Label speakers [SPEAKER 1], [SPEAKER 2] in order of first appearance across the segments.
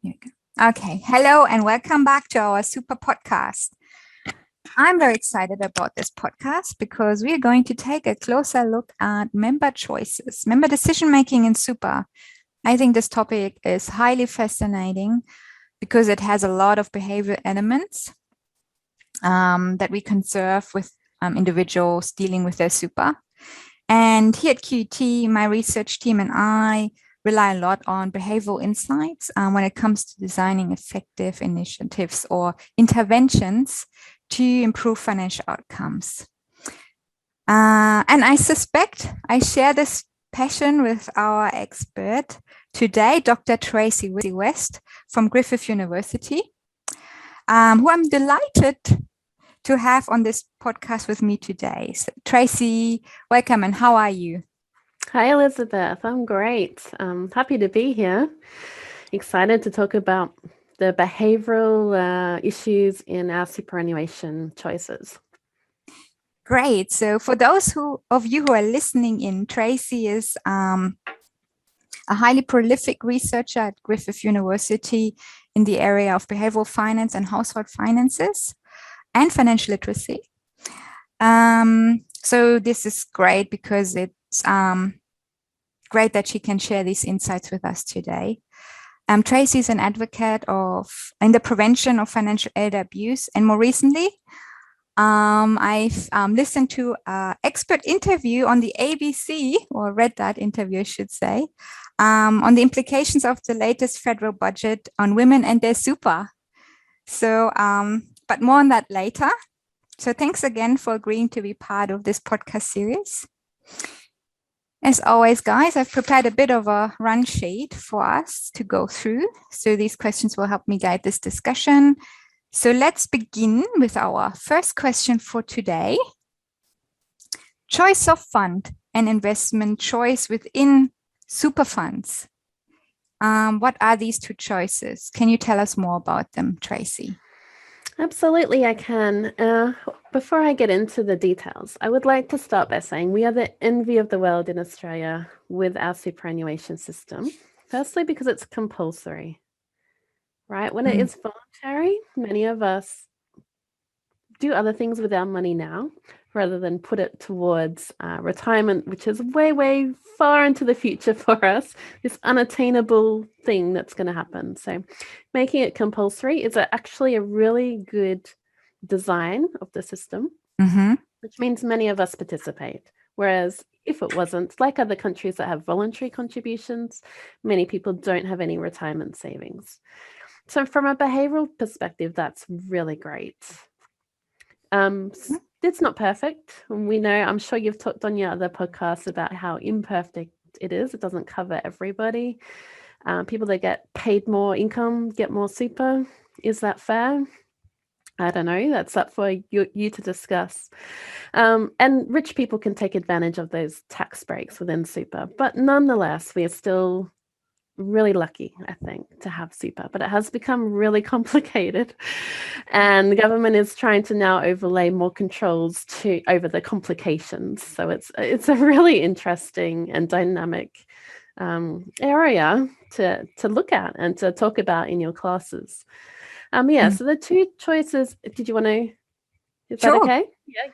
[SPEAKER 1] Here we go. Okay, hello and welcome back to our super podcast. I'm very excited about this podcast because we are going to take a closer look at member choices, member decision making in super. I think this topic is highly fascinating because it has a lot of behavioral elements that we can serve with individuals dealing with their super. And here at QT, my research team and I rely a lot on behavioral insights when it comes to designing effective initiatives or interventions to improve financial outcomes. And I suspect I share this passion with our expert today, Dr. Tracy West from Griffith University, who I'm delighted to have on this podcast with me today. So, Tracy, welcome, and how are you?
[SPEAKER 2] Hi, Elizabeth. I'm great. I'm happy to be here. Excited to talk about the behavioral issues in our superannuation choices.
[SPEAKER 1] Great. So for those of you who are listening in, Tracy is a highly prolific researcher at Griffith University in the area of behavioral finance and household finances and financial literacy. So this is great because it's great that she can share these insights with us today. Tracy is an advocate in the prevention of financial aid abuse, and more recently, I've listened to an expert interview on the ABC, or read that interview, I should say, on the implications of the latest federal budget on women and their super. So, but more on that later. So thanks again for agreeing to be part of this podcast series. As always, guys, I've prepared a bit of a run sheet for us to go through. So these questions will help me guide this discussion. So let's begin with our first question for today. Choice of fund and investment choice within super funds. What are these two choices? Can you tell us more about them, Tracy?
[SPEAKER 2] Absolutely, I can. Before I get into the details, I would like to start by saying we are the envy of the world in Australia with our superannuation system. Firstly, because it's compulsory, right? When it is voluntary, many of us do other things with our money now rather than put it towards retirement, which is way, way far into the future for us, this unattainable thing that's going to happen. So making it compulsory is actually a really good design of the system, which means many of us participate. Whereas if it wasn't, like other countries that have voluntary contributions, many people don't have any retirement savings. So from a behavioral perspective, that's really great. It's not perfect. We know, I'm sure you've talked on your other podcasts about how imperfect it is. It doesn't cover everybody. People that get paid more income get more super. Is that fair? I don't know. That's up for you to discuss. And rich people can take advantage of those tax breaks within super. But nonetheless, we are still really lucky, I think, to have super, but it has become really complicated, and the government is trying to now overlay more controls over the complications. So it's a really interesting and dynamic area to look at and to talk about in your classes. So the two choices. Did you want to? Is that okay?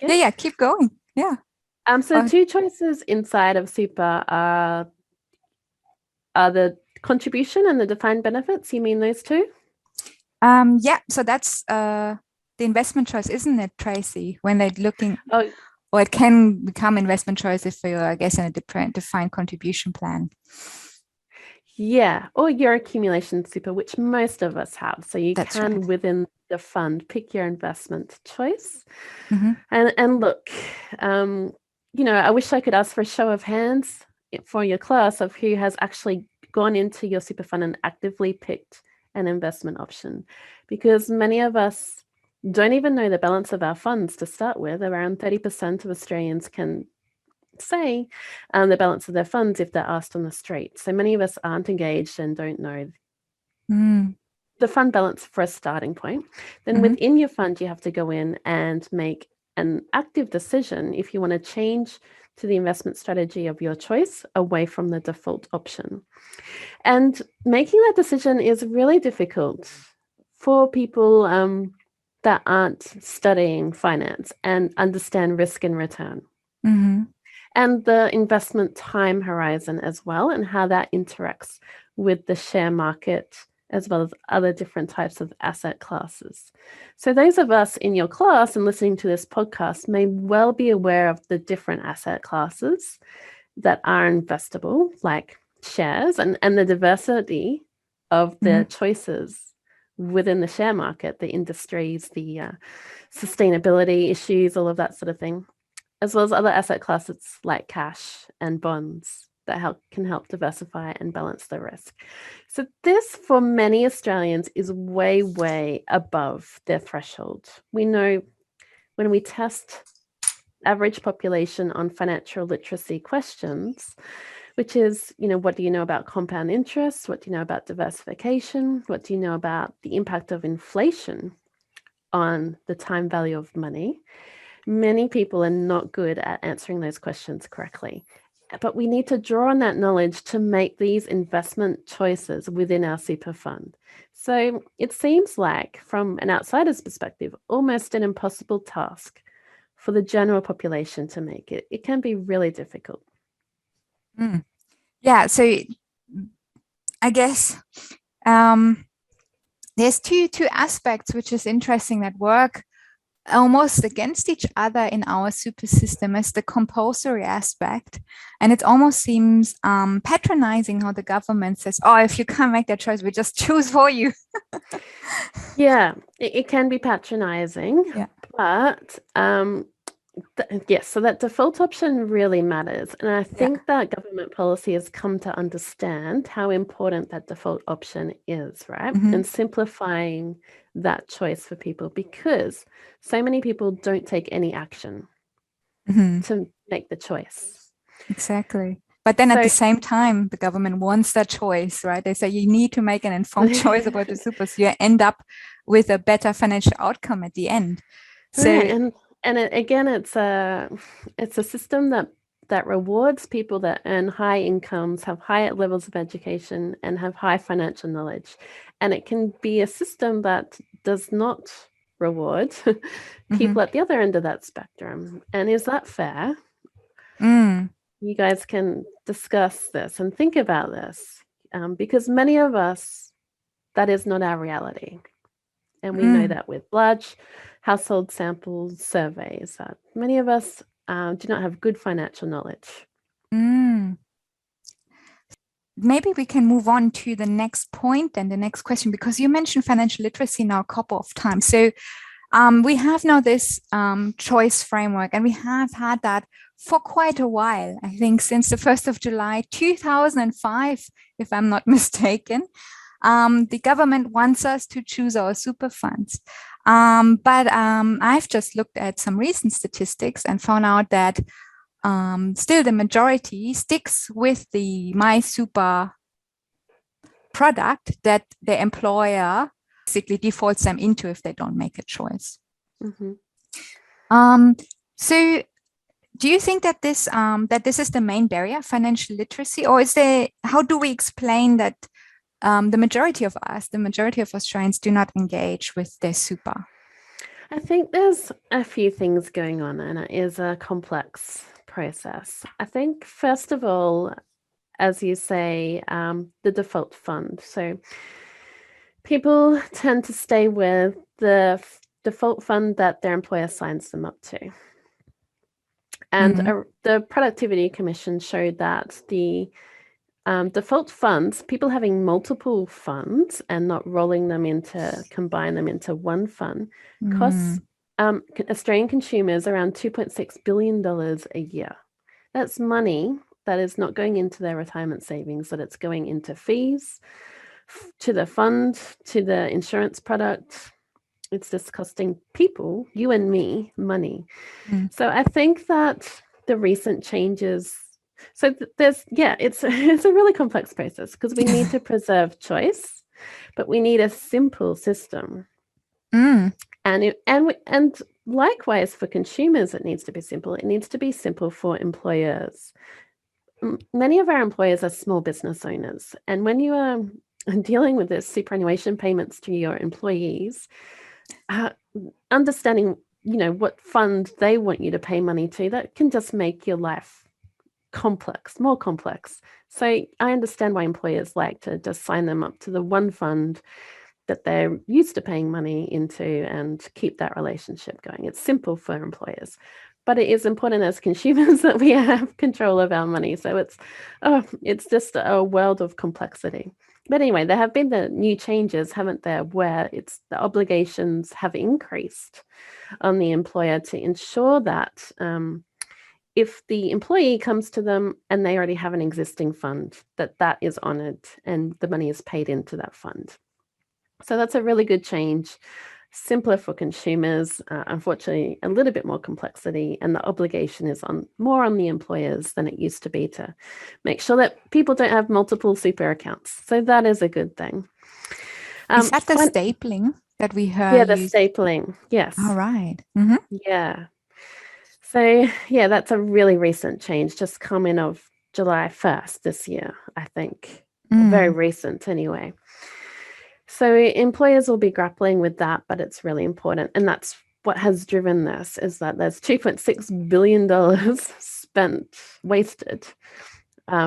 [SPEAKER 1] Yeah. Keep going. Yeah.
[SPEAKER 2] So two choices inside of super are the contribution and the defined benefits. You mean those two?
[SPEAKER 1] Yeah, so that's the investment choice, isn't it, Tracy? When they're looking, or it can become investment choice if you're, I guess, in a defined contribution plan.
[SPEAKER 2] Yeah, or your accumulation super, which most of us have. So you can, within the fund, pick your investment choice. And look, I wish I could ask for a show of hands for your class of who has actually gone into your super fund and actively picked an investment option, because many of us don't even know the balance of our funds to start with. Around 30% of Australians can say the balance of their funds if they're asked on the street. So many of us aren't engaged and don't know the fund balance for a starting point. Then within your fund, you have to go in and make an active decision if you want to change to the investment strategy of your choice away from the default option. And making that decision is really difficult for people that aren't studying finance and understand risk and return.
[SPEAKER 1] Mm-hmm.
[SPEAKER 2] And the investment time horizon as well, and how that interacts with the share market as well as other different types of asset classes. So those of us in your class and listening to this podcast may well be aware of the different asset classes that are investable, like shares, and the diversity of the choices within the share market, the industries, the sustainability issues, all of that sort of thing, as well as other asset classes like cash and bonds that can help diversify and balance the risk. So this, for many Australians, is way, way above their threshold. We know when we test average population on financial literacy questions, which is, what do you know about compound interest? What do you know about diversification? What do you know about the impact of inflation on the time value of money? Many people are not good at answering those questions correctly. But we need to draw on that knowledge to make these investment choices within our super fund. So it seems like, from an outsider's perspective, almost an impossible task for the general population to make it. It can be really difficult.
[SPEAKER 1] Yeah, so I guess there's two aspects which is interesting that work almost against each other in our super system is the compulsory aspect. And it almost seems patronizing how the government says, oh, if you can't make that choice, we just choose for you.
[SPEAKER 2] Yeah, it can be patronizing, but yes, so that default option really matters. And I think that government policy has come to understand how important that default option is, right? And simplifying that choice for people, because so many people don't take any action to make the choice.
[SPEAKER 1] Exactly. But then at the same time, the government wants that choice, right? They say you need to make an informed choice about the super, so you end up with a better financial outcome at the end. So
[SPEAKER 2] right. Again, it's a system that rewards people that earn high incomes, have high levels of education, and have high financial knowledge. And it can be a system that does not reward people at the other end of that spectrum. And is that fair? You guys can discuss this and think about this, because many of us, that is not our reality. And we know that with large household sample surveys, that many of us do not have good financial knowledge.
[SPEAKER 1] Maybe we can move on to the next point and the next question, because you mentioned financial literacy now a couple of times. So we have now this choice framework, and we have had that for quite a while, I think since the 1st of July 2005, if I'm not mistaken. The government wants us to choose our super funds. But I've just looked at some recent statistics and found out that still the majority sticks with the My Super product that the employer basically defaults them into if they don't make a choice. So do you think that this is the main barrier, financial literacy, or how do we explain that the majority of Australians do not engage with their super?
[SPEAKER 2] I think there's a few things going on, and it is a complex process. I think, first of all, as you say, the default fund. So people tend to stay with the default fund that their employer signs them up to. And the Productivity Commission showed that the default funds, people having multiple funds and not combine them into one fund, costs Australian consumers around $2.6 billion a year. That's money that is not going into their retirement savings, that it's going into fees, to the fund, to the insurance product. It's just costing people, you and me, money. So I think that the recent changes, so it's a really complex process, because we need to preserve choice, but we need a simple system. And likewise, for consumers, it needs to be simple. It needs to be simple for employers. Many of our employers are small business owners. And when you are dealing with this superannuation payments to your employees, understanding, what fund they want you to pay money to, that can just make your life more complex. So I understand why employers like to just sign them up to the one fund that they're used to paying money into and keep that relationship going. It's simple for employers, but it is important as consumers that we have control of our money. So it's just a world of complexity. But anyway, there have been the new changes, haven't there, where the obligations have increased on the employer to ensure that if the employee comes to them and they already have an existing fund, that is honoured and the money is paid into that fund. So that's a really good change, simpler for consumers, unfortunately a little bit more complexity, and the obligation is more on the employers than it used to be to make sure that people don't have multiple super accounts. So that is a good thing.
[SPEAKER 1] Is that the stapling that we heard?
[SPEAKER 2] Yeah, the stapling, yes.
[SPEAKER 1] All right. Mm-hmm.
[SPEAKER 2] Yeah. So yeah, that's a really recent change, just coming of July 1st this year, I think. Very recent anyway. So employers will be grappling with that, but it's really important. And that's what has driven this, is that there's $2.6 billion wasted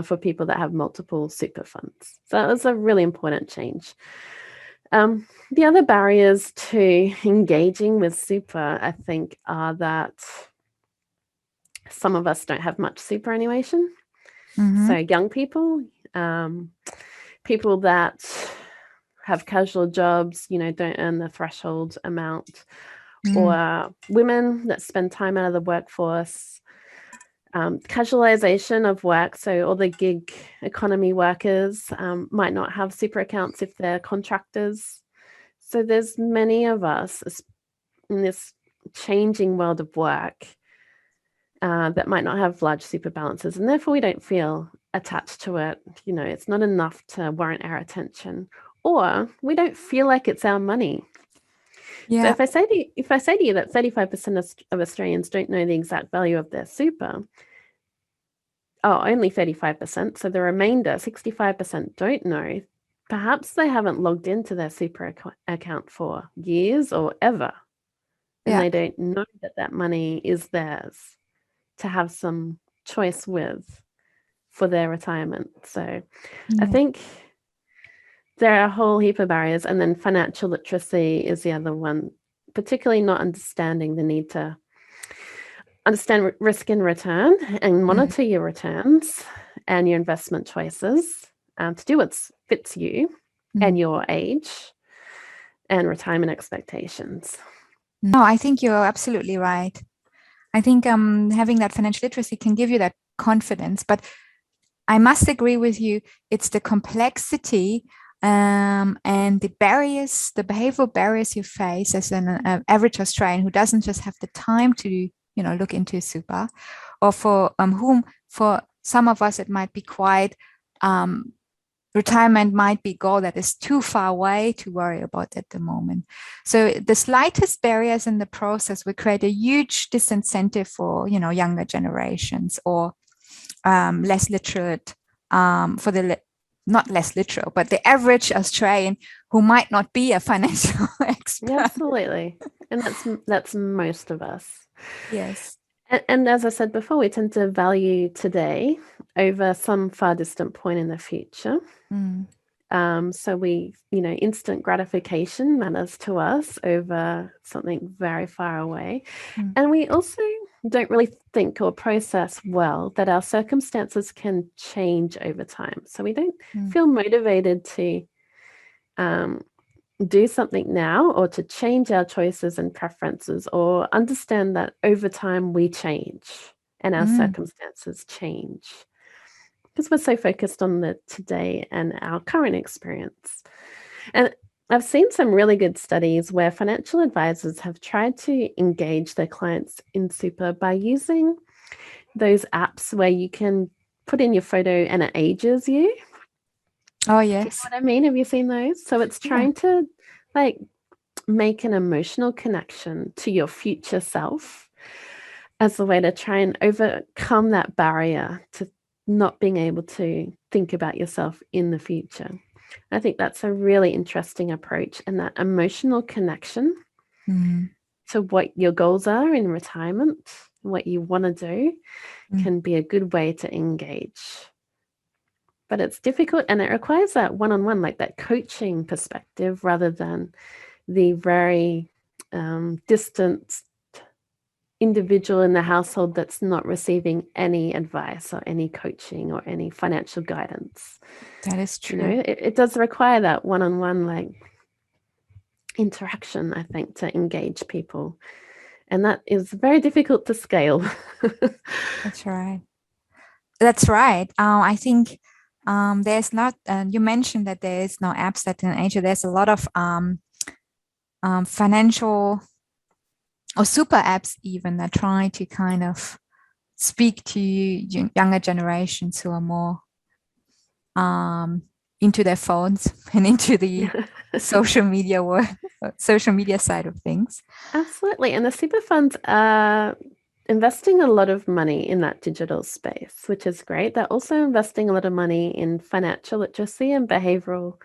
[SPEAKER 2] for people that have multiple super funds. So that's a really important change. The other barriers to engaging with super, I think, are that some of us don't have much superannuation. So young people, people that have casual jobs, don't earn the threshold amount, or women that spend time out of the workforce, casualization of work. So all the gig economy workers might not have super accounts if they're contractors. So there's many of us in this changing world of work that might not have large super balances, and therefore we don't feel attached to it. It's not enough to warrant our attention, or we don't feel like it's our money. Yeah. So if I say to you that 35% of Australians don't know the exact value of their super, only 35%, so the remainder, 65%, don't know. Perhaps they haven't logged into their super account for years or ever, and they don't know that money is theirs to have some choice with for their retirement. So I think there are a whole heap of barriers. And then financial literacy is the other one, particularly not understanding the need to understand risk and return and monitor your returns and your investment choices to do what fits you and your age and retirement expectations.
[SPEAKER 1] No, I think you're absolutely right. I think having that financial literacy can give you that confidence, but I must agree with you. It's the complexity and the barriers, the behavioral barriers you face as an average Australian who doesn't just have the time to, look into super, or for whom, for some of us, it might be quite retirement might be a goal that is too far away to worry about at the moment. So the slightest barriers in the process will create a huge disincentive for, younger generations or less literate, for the not less literal, but the average Australian who might not be a financial expert.
[SPEAKER 2] Absolutely. And that's most of us.
[SPEAKER 1] Yes.
[SPEAKER 2] And as I said before, we tend to value today over some far distant point in the future. So we, instant gratification matters to us over something very far away. And we also don't really think or process well that our circumstances can change over time. So we don't feel motivated to do something now or to change our choices and preferences, or understand that over time we change and our circumstances change, because we're so focused on the today and our current experience. And I've seen some really good studies where financial advisors have tried to engage their clients in super by using those apps where you can put in your photo and it ages you.
[SPEAKER 1] Oh, yes.
[SPEAKER 2] Do you know what I mean? Have you seen those? So it's trying to make an emotional connection to your future self as a way to try and overcome that barrier to not being able to think about yourself in the future. I think that's a really interesting approach, and that emotional connection to what your goals are in retirement, what you want to do, can be a good way to engage. But it's difficult, and it requires that one-on-one, like that coaching perspective, rather than the very distanced individual in the household that's not receiving any advice or any coaching or any financial guidance.
[SPEAKER 1] That is true.
[SPEAKER 2] You know, it does require that one-on-one like interaction, I think, to engage people. And that is very difficult to scale.
[SPEAKER 1] That's right. That's right. I think there's not, you mentioned that there is no apps that in Asia. There's a lot of financial or super apps even that try to kind of speak to younger generations who are more into their phones and into the social media world, social media side of things.
[SPEAKER 2] Absolutely. And the super funds are investing a lot of money in that digital space, which is great. They're also investing a lot of money in financial literacy and behavioral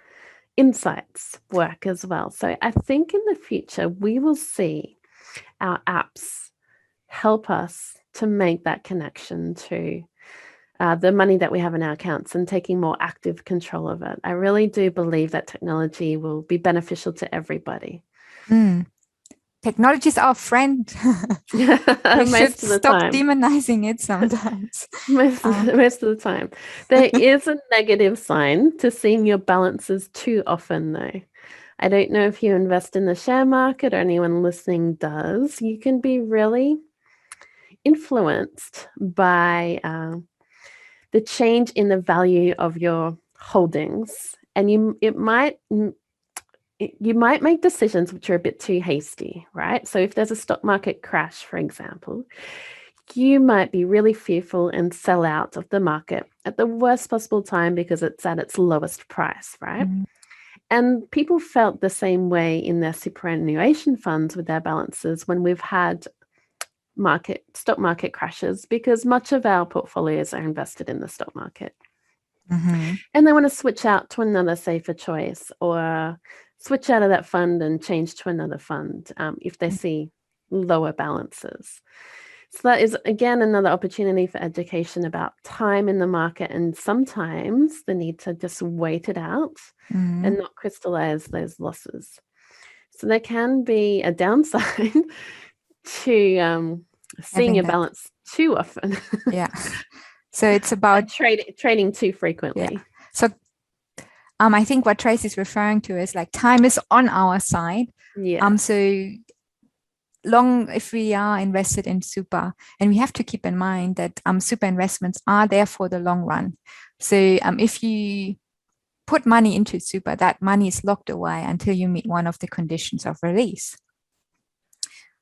[SPEAKER 2] insights work as well. So I think in the future, we will see our apps help us to make that connection to the money that we have in our accounts and taking more active control of it. I really do believe that technology will be beneficial to every
[SPEAKER 1] Technology is our friend. We should stop demonizing it sometimes.
[SPEAKER 2] Most of the time. There is a negative side to seeing your balances too often, though. I don't know if you invest in the share market or anyone listening does. You can be really influenced by the change in the value of your holdings, and you might make decisions which are a bit too hasty, right? So if there's a stock market crash, for example, you might be really fearful and sell out of the market at the worst possible time because it's at its lowest price, right? And people felt the same way in their superannuation funds with their balances when we've had stock market crashes, because much of our portfolios are invested in the stock market. And they want to switch out to another safer choice, or switch out of that fund and change to another fund if they see lower balances. So that is, again, another opportunity for education about time in the market, and sometimes the need to just wait it out and not crystallize those losses. So there can be a downside to seeing your balance too often.
[SPEAKER 1] So it's about
[SPEAKER 2] trading too frequently.
[SPEAKER 1] So I think what Tracy's referring to is like time is on our side. So long if we are invested in super, and we have to keep in mind that super investments are there for the long run. So if you put money into super, that money is locked away until you meet one of the conditions of release.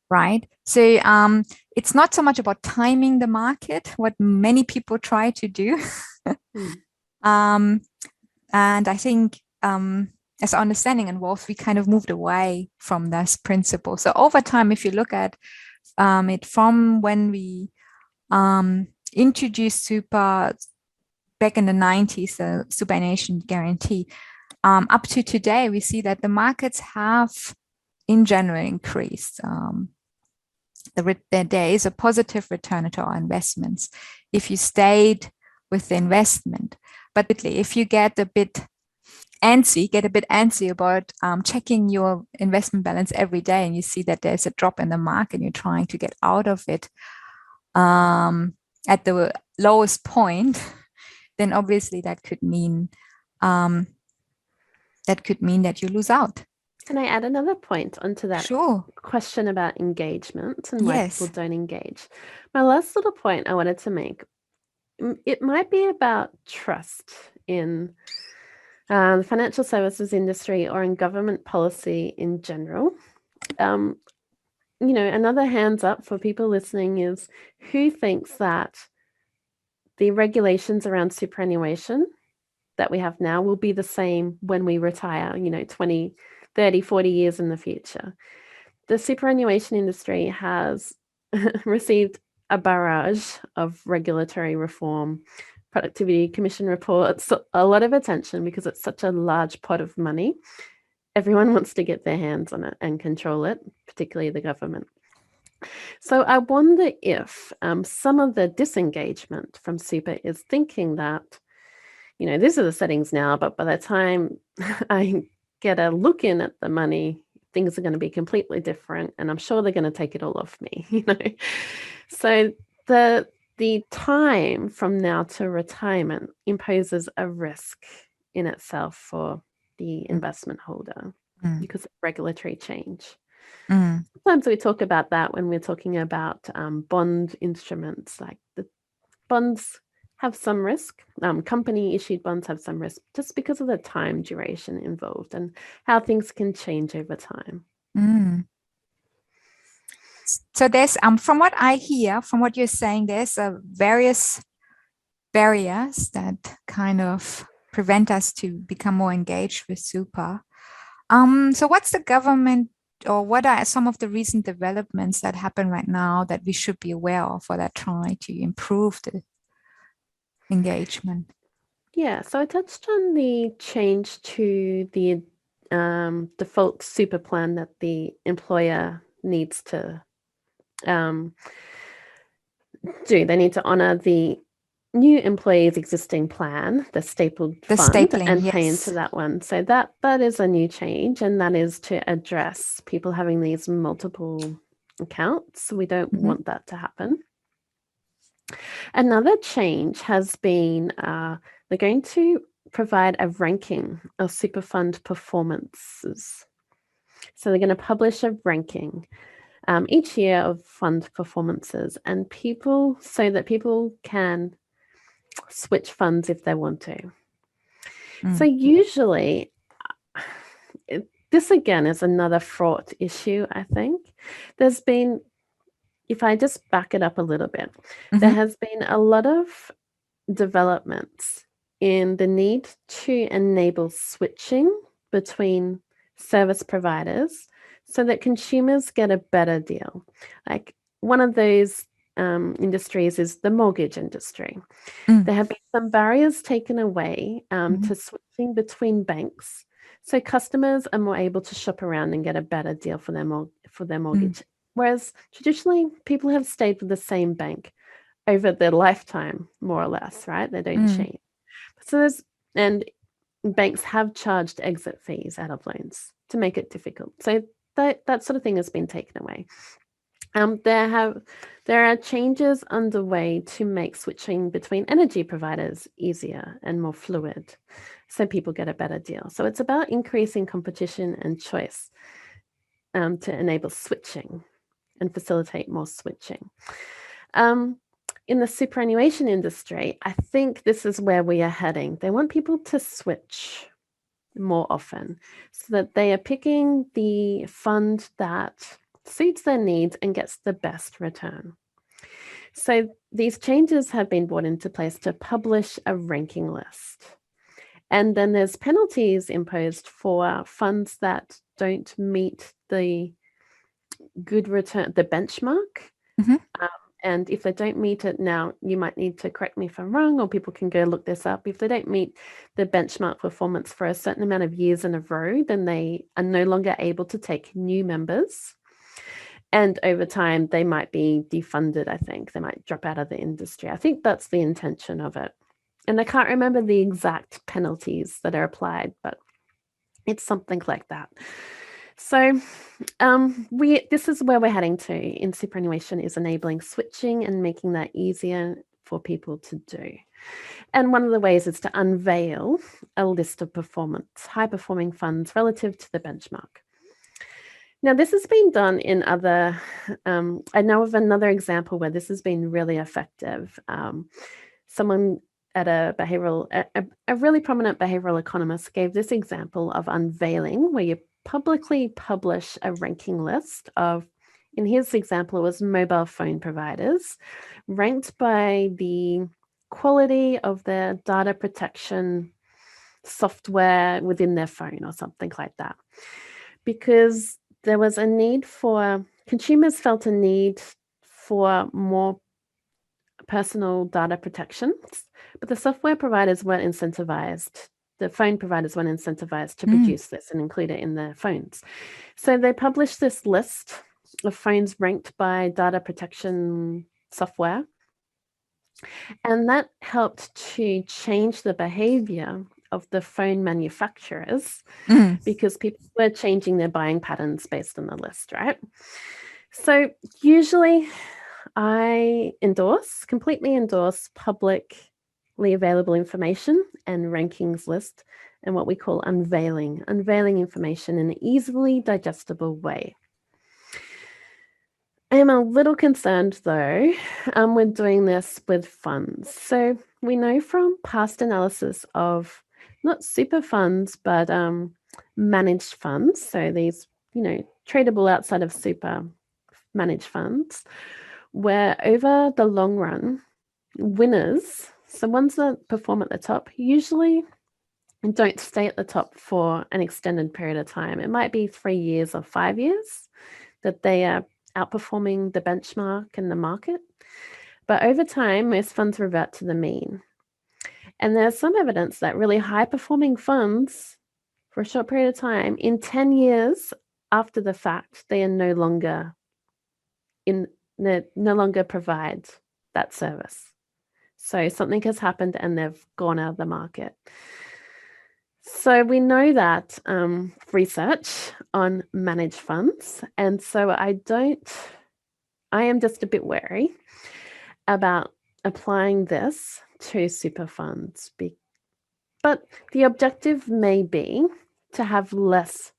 [SPEAKER 1] Right. So it's not so much about timing the market, what many people try to do. And I think as our understanding evolves, we kind of moved away from this principle. So over time, if you look at it from when we introduced super back in the 90s, the superannuation guarantee, up to today, we see that the markets have in general increased. There is a positive return to our investments if you stayed with the investment. But if you get a bit antsy about checking your investment balance every day, and you see that there's a drop in the market and you're trying to get out of it at the lowest point, then obviously that could mean that you lose out.
[SPEAKER 2] Can I add another point onto that question about engagement and why people don't engage? My last little point I wanted to make, it might be about trust in the financial services industry or in government policy in general. Another hands up for people listening is, who thinks that the regulations around superannuation that we have now will be the same when we retire, 20, 30, 40 years in the future. The superannuation industry has received a barrage of regulatory reform, productivity commission reports, a lot of attention because it's such a large pot of money. Everyone wants to get their hands on it and control it, particularly the government. So I wonder if some of the disengagement from super is thinking that, these are the settings now, but by the time I get a look in at the money, things are going to be completely different, and I'm sure they're going to take it all off me, So the time from now to retirement imposes a risk in itself for the investment holder because of regulatory change. Sometimes we talk about that when we're talking about bond instruments, like the bonds have some risk. Company issued bonds have some risk just because of the time duration involved and how things can change over time.
[SPEAKER 1] So there's, from what I hear, from what you're saying, there's various barriers that kind of prevent us to become more engaged with super. So what's the government, or what are some of the recent developments that happen right now that we should be aware of, or that try to improve the engagement?
[SPEAKER 2] Yeah, so I touched on the change to the default super plan that the employer needs to do. They need to honour the new employee's existing plan, the stapled fund,
[SPEAKER 1] stapling,
[SPEAKER 2] and
[SPEAKER 1] yes,
[SPEAKER 2] pay into that one. So that is a new change, and that is to address people having these multiple accounts. We don't want that to happen. Another change has been they're going to provide a ranking of super fund performances. So they're going to publish a ranking each year of fund performances, and so that people can switch funds if they want to. So usually, this again is another fraught issue, I think. There's been, if I just back it up a little bit, there has been a lot of developments in the need to enable switching between service providers so that consumers get a better deal. Like one of those industries is the mortgage industry. There have been some barriers taken away to switching between banks, so customers are more able to shop around and get a better deal for their mortgage. Whereas traditionally, people have stayed with the same bank over their lifetime, more or less, right? They don't change. So and banks have charged exit fees out of loans to make it difficult. So that sort of thing has been taken away. There are changes underway to make switching between energy providers easier and more fluid, so people get a better deal. So it's about increasing competition and choice to enable switching and facilitate more switching. In the superannuation industry, I think this is where we are heading. They want people to switch more often so that they are picking the fund that suits their needs and gets the best return. So these changes have been brought into place to publish a ranking list. And then there's penalties imposed for funds that don't meet the good return, the benchmark. And if they don't meet it now, you might need to correct me if I'm wrong, or people can go look this up. If they don't meet the benchmark performance for a certain amount of years in a row, then they are no longer able to take new members. And over time, they might be defunded, I think. They might drop out of the industry. I think that's the intention of it. And I can't remember the exact penalties that are applied, but it's something like that. So this is where we're heading to in superannuation, is enabling switching and making that easier for people to do. And one of the ways is to unveil a list of high-performing funds relative to the benchmark. Now, this has been done in other, I know of another example where this has been really effective. Someone at a really prominent behavioural economist gave this example of unveiling, where you publicly publish a ranking list of, in his example, it was mobile phone providers, ranked by the quality of their data protection software within their phone or something like that. because there was a need for, consumers felt a need for more personal data protections, but the software providers weren't incentivized. The phone providers weren't incentivized to produce this and include it in their phones. So they published this list of phones ranked by data protection software. And that helped to change the behavior of the phone manufacturers because people were changing their buying patterns based on the list, right? So usually I completely endorse publicly available information and rankings list and what we call unveiling information in an easily digestible way. I am a little concerned though with doing this with funds. So we know from past analysis of not super funds, but managed funds. So these, tradable outside of super managed funds, where over the long run, winners, so ones that perform at the top, usually don't stay at the top for an extended period of time. It might be 3 years or 5 years that they are outperforming the benchmark and the market. But over time, most funds revert to the mean. And there's some evidence that really high performing funds for a short period of time, in 10 years after the fact, they are no longer provide that service. So something has happened and they've gone out of the market. So we know that research on managed funds. And so I am just a bit wary about applying this to super funds. But the objective may be to have less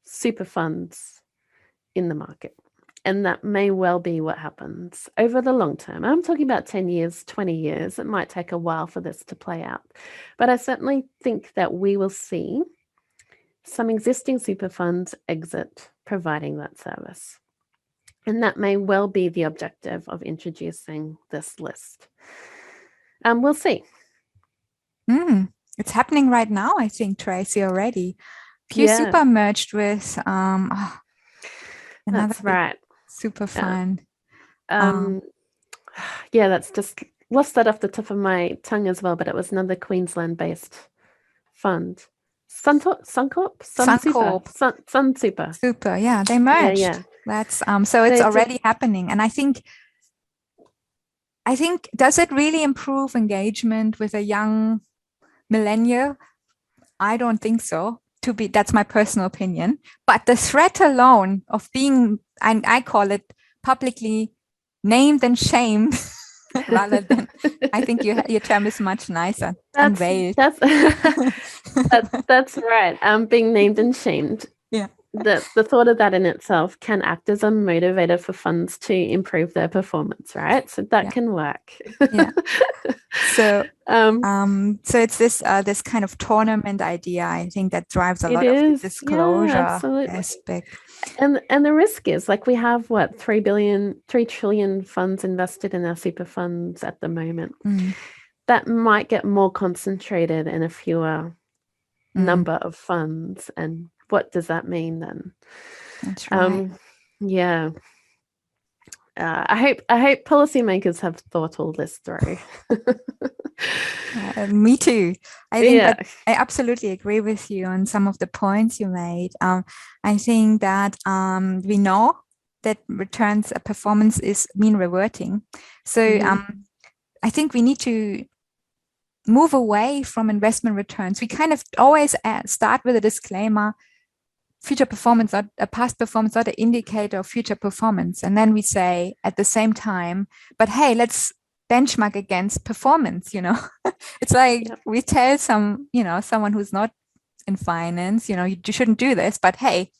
[SPEAKER 2] super funds in the market. And that may well be what happens over the long term. I'm talking about 10 years, 20 years. It might take a while for this to play out. But I certainly think that we will see some existing super funds exit providing that service. And that may well be the objective of introducing this list. We'll see.
[SPEAKER 1] It's happening right now, I think, Tracy, already. Pew Super merged with another
[SPEAKER 2] that's right.
[SPEAKER 1] super fun.
[SPEAKER 2] That's just lost that off the top of my tongue as well, but it was another Queensland-based fund. Suncorp.
[SPEAKER 1] Super, yeah, they merged.
[SPEAKER 2] Yeah.
[SPEAKER 1] That's so it's already happening, and I think does it really improve engagement with a young millennial? I don't think so. That's my personal opinion. But the threat alone of being, and I call it publicly named and shamed, rather than, I think your term is much nicer. Unveiled.
[SPEAKER 2] That's right. Being named and shamed.
[SPEAKER 1] Yeah.
[SPEAKER 2] The thought of that in itself can act as a motivator for funds to improve their performance, right? So that can work.
[SPEAKER 1] Yeah. So so it's this kind of tournament idea, I think, that drives a lot of the disclosure aspect.
[SPEAKER 2] And the risk is, like, we have 3 trillion funds invested in our super funds at the moment. That might get more concentrated in a fewer number of funds, and what does that mean then?
[SPEAKER 1] That's right.
[SPEAKER 2] I hope policymakers have thought all this through.
[SPEAKER 1] Me too. I think that I absolutely agree with you on some of the points you made. I think that we know that returns performance is mean reverting. So I think we need to move away from investment returns. We kind of always start with a disclaimer: future performance, not a past performance, not an indicator of future performance. And then we say at the same time, but hey, let's benchmark against performance, It's like we tell someone who's not in finance, you shouldn't do this, but hey,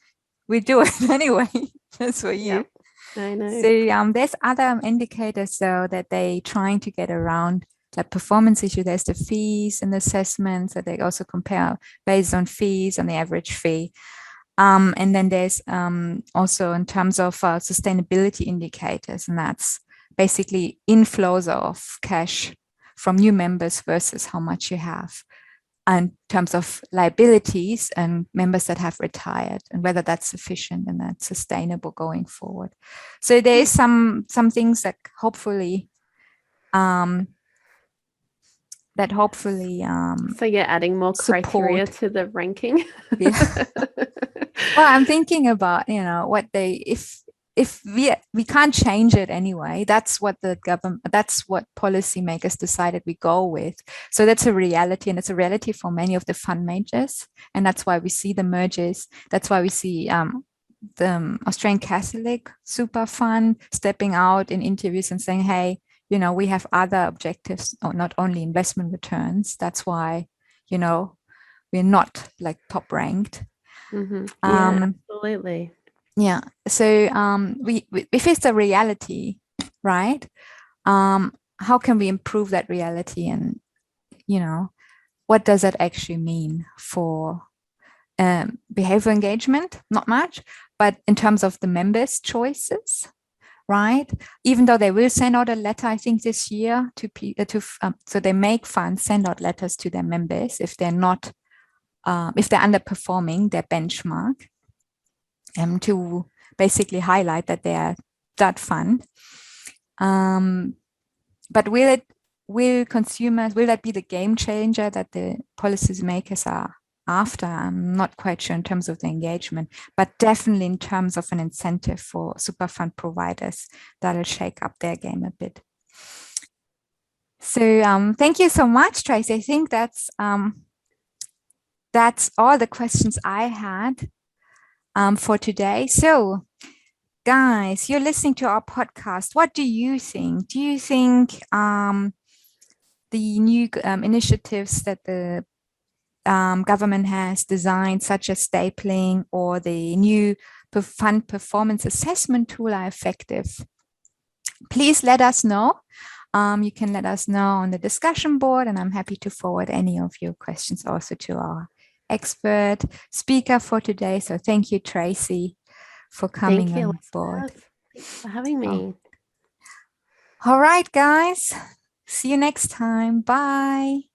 [SPEAKER 1] we do it anyway. That's for you.
[SPEAKER 2] I know.
[SPEAKER 1] So there's other indicators though that they trying to get around that performance issue. There's the fees and the assessments that they also compare based on fees and the average fee. And then there's also in terms of sustainability indicators, and that's basically inflows of cash from new members versus how much you have. in terms of liabilities and members that have retired, and whether that's sufficient and that's sustainable going forward. So there is some things that hopefully
[SPEAKER 2] So you're adding more criteria to the ranking.
[SPEAKER 1] Yeah. Well, I'm thinking about, what if we can't change it anyway. That's what the government, that's what policymakers decided we go with. So that's a reality, and it's a reality for many of the fund managers, and that's why we see the mergers. That's why we see the Australian Catholic Super Fund stepping out in interviews and saying, "Hey, we have other objectives, or not only investment returns. That's why, we're not like top ranked."
[SPEAKER 2] Mm-hmm. Yeah, absolutely.
[SPEAKER 1] Yeah. So if it's a reality, right? How can we improve that reality, and what does that actually mean for behavioral engagement? Not much, but in terms of the members' choices, right? Even though they will send out a letter, I think this year so they make funds send out letters to their members if they're not if they're underperforming their benchmark, to basically highlight that they are that fund. But will that be the game changer that the policymakers are after? I'm not quite sure in terms of the engagement, but definitely in terms of an incentive for super fund providers, that'll shake up their game a bit. So thank you so much, Tracy. I think that's all the questions I had for today. So guys, you're listening to our podcast. What do you think? Do you think the new initiatives that the government has designed, such as stapling or the new fund performance assessment tool, are effective? Please let us know. You can let us know on the discussion board, and I'm happy to forward any of your questions also to our expert speaker for today. So thank you, Tracy, for coming on board.
[SPEAKER 2] Thanks for having me.
[SPEAKER 1] All right, guys. See you next time. Bye.